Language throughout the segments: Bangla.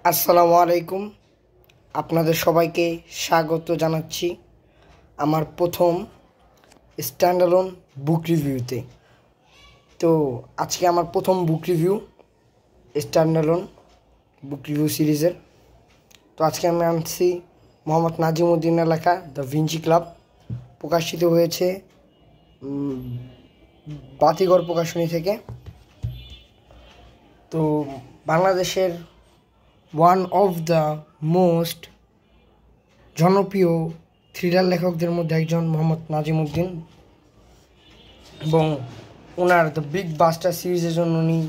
আসসালামু আলাইকুম। আপনাদের সবাইকে স্বাগত জানাচ্ছি আমার প্রথম স্ট্যান্ডঅ্যালোন বুক রিভিউতে। তো আজকে আমার প্রথম বুক রিভিউ স্ট্যান্ডঅ্যালোন বুক রিভিউ সিরিজের। তো আজকে আমি আনছি মোহাম্মদ নাজিমুদ্দিনের লেখা দ্য ভিঞ্চি ক্লাব। প্রকাশিত হয়েছে বাতিঘর প্রকাশনী থেকে। তো বাংলাদেশের ওয়ান অফ দ্য মোস্ট জনপ্রিয় থ্রিলার লেখকদের মধ্যে একজন মোহাম্মদ নাজিমুদ্দিন, এবং ওনার দ্য বিগ বাস্টার সিরিজের জন্য উনি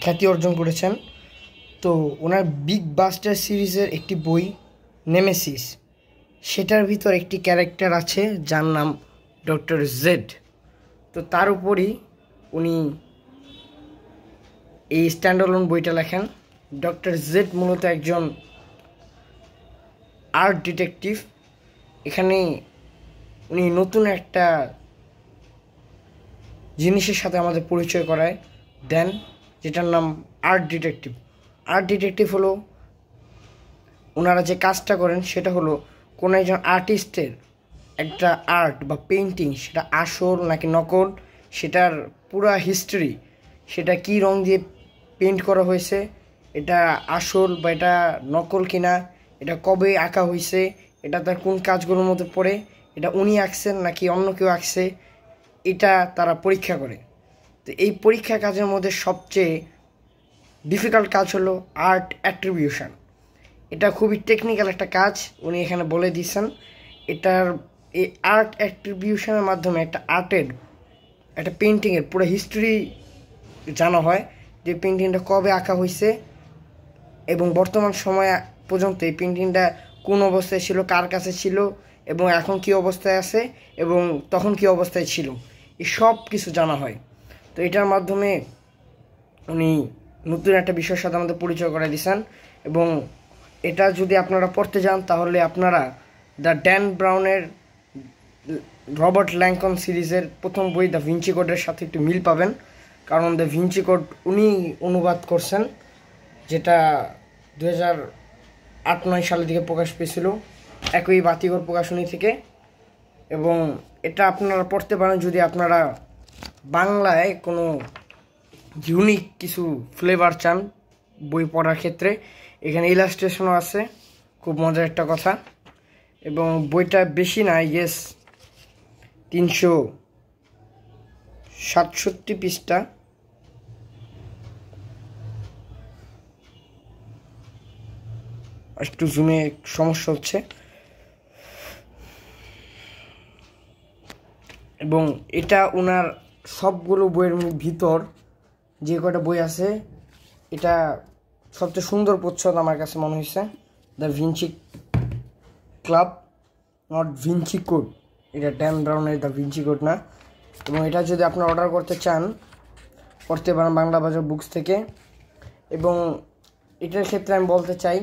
খ্যাতি অর্জন করেছেন। তো ওনার বিগ বাস্টার সিরিজের একটি বই নেমেসিস, সেটার ভিতর একটি ক্যারেক্টার আছে যার নাম ডক্টর জেড। তো তার উপরই উনি এই স্ট্যান্ডঅ্যালোন বইটা লেখেন। ডক্টর জেড মূলত একজন আর্ট ডিটেকটিভ। এখানে উনি নতুন একটা জিনিসের সাথে আমাদের পরিচয় করায় দেন, যেটার নাম আর্ট ডিটেকটিভ। আর্ট ডিটেকটিভ হলো, ওনারা যে কাজটা করেন সেটা হলো কোনো একজন আর্টিস্টের একটা আর্ট বা পেইন্টিং, সেটা আসল নাকি নকল, সেটার পুরা হিস্ট্রি, সেটা কী রং দিয়ে পেইন্ট করা হয়েছে, এটা আসল বা এটা নকল কিনা, এটা কবে আঁকা হয়েছে, এটা তার কোন কাজগুলোর মধ্যে পড়ে, এটা উনি আঁকছেন নাকি অন্য কেউ আঁকছে, এটা তারা পরীক্ষা করে। তো এই পরীক্ষা কাজের মধ্যে সবচেয়ে ডিফিকাল্ট কাজ হলো আর্ট অ্যাট্রিবিউশন। এটা খুবই টেকনিক্যাল একটা কাজ, উনি এখানে বলে দিয়েছেন। এই আর্ট অ্যাট্রিবিউশনের মাধ্যমে একটা আর্টের, একটা পেইন্টিংয়ের পুরো হিস্ট্রি জানা হয়, যে পেইন্টিংটা কবে আঁকা হয়েছে এবং বর্তমান সময় পর্যন্ত এই পেইন্টিংটা কোন অবস্থায় ছিল, কার কাছে ছিল, এবং এখন কী অবস্থায় আছে এবং তখন কী অবস্থায় ছিল, এই সব কিছু জানা হয়। তো এটার মাধ্যমে উনি নতুন একটা বিষয়ের সাথে আমাদের পরিচয় করে দিয়েছেন। এবং এটা যদি আপনারা পড়তে যান তাহলে আপনারা দ্য ড্যান ব্রাউনের রবার্ট ল্যাংকন সিরিজের প্রথম বই দ্য ভিঞ্চি কোডের সাথে একটু মিল পাবেন, কারণ দ্য ভিঞ্চি কোড উনি অনুবাদ করছেন, যেটা 2008-9 সালের দিকে প্রকাশ পেয়েছিল একই বাতিঘর প্রকাশনী থেকে। এবং এটা আপনারা পড়তে পারেন যদি আপনারা বাংলায় কোনো ইউনিক কিছু ফ্লেভার চান বই পড়ার ক্ষেত্রে। এখানে ইলাস্ট্রেশনও আছে, খুব মজার একটা কথা। এবং বইটা বেশি না, ইয়েস 367 পৃষ্ঠা। একটু জুমে সমস্যা হচ্ছে। এবং এটা ওনার সবগুলো বইয়ের ভিতর যে কটা বই আছে, এটা সবচেয়ে সুন্দর প্রচ্ছদ আমার কাছে মনে হয়েছে। The Vinci club, not Vinci code. এটা ড্যান ব্রাউনের দ্য ভিঞ্চি কোড না। এবং এটা যদি আপনারা অর্ডার করতে চান, করতে পারেন বাংলা বাজার বুকস থেকে। এবং এটার ক্ষেত্রে আমি বলতে চাই,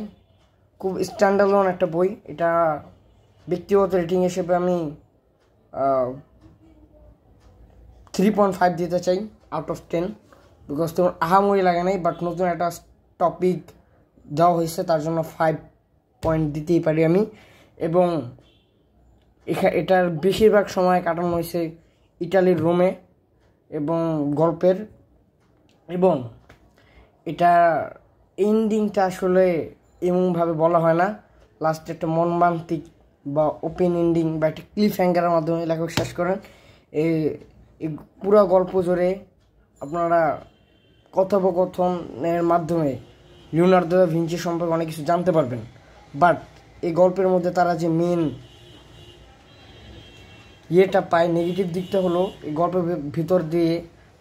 খুব স্ট্যান্ডার্লোন একটা বই। এটা ব্যক্তিগত রেটিং হিসেবে আমি 3.5 দিতে চাই আউট অফ 10, বিকজ তোমার আহামরি লাগে নাই, বাট নতুন একটা টপিক দেওয়া হয়েছে, তার জন্য 5 পয়েন্ট দিতেই পারি আমি। এবং এটার বেশিরভাগ সময় কাটানো হয়েছে ইটালির রোমে এবং গল্পের। এবং এটা এন্ডিংটা আসলে এমনভাবে বলা হয় না, লাস্টে একটা মর্মান্তিক বা ওপেন এন্ডিং বা একটা ক্লিফ হ্যাঙ্গারের মাধ্যমে লেখক শেষ করেন। এই পুরো গল্প জুড়ে আপনারা কথোপকথনের মাধ্যমে লিওনার্দো দা ভিঞ্চি সম্পর্কে অনেক কিছু জানতে পারবেন। বাট এই গল্পের মধ্যে তারা যে মেন ইয়েটা পায়, নেগেটিভ দিকটা হলো, এই গল্পের ভিতর দিয়ে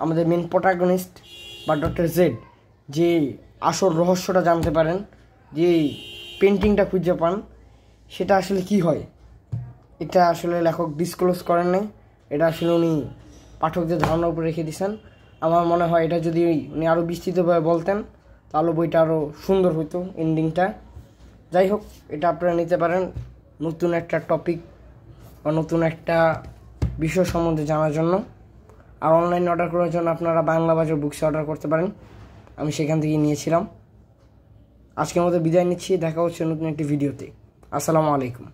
আমাদের মেন প্রোটাগনিস্ট বা ডক্টর জেড যে আসল রহস্যটা জানতে পারেন, যে পেন্টিংটা খুঁজে পান, সেটা আসলে কি হয়, এটা আসলে লেখক ডিসক্লোজ করেন নাই। এটা আসলে উনি পাঠকদের ধারণার উপরে রেখে দিয়েছেন। আমার মনে হয় এটা যদি উনি আরও বিস্তৃতভাবে বলতেন তাহলে বইটা আরও সুন্দর হতো, এন্ডিংটা। যাই হোক, এটা আপনারা নিতে পারেন নতুন একটা টপিক বা নতুন একটা বিষয় সম্বন্ধে জানার জন্য। আর অনলাইন অর্ডার করার জন্য আপনারা বাংলা বাজার বুকসে অর্ডার করতে পারেন। আমি সেখান থেকে নিয়েছিলাম। আজকের মতো বিদায় নিচ্ছি, দেখা হচ্ছে নতুন একটি ভিডিওতে। আসসালামু আলাইকুম।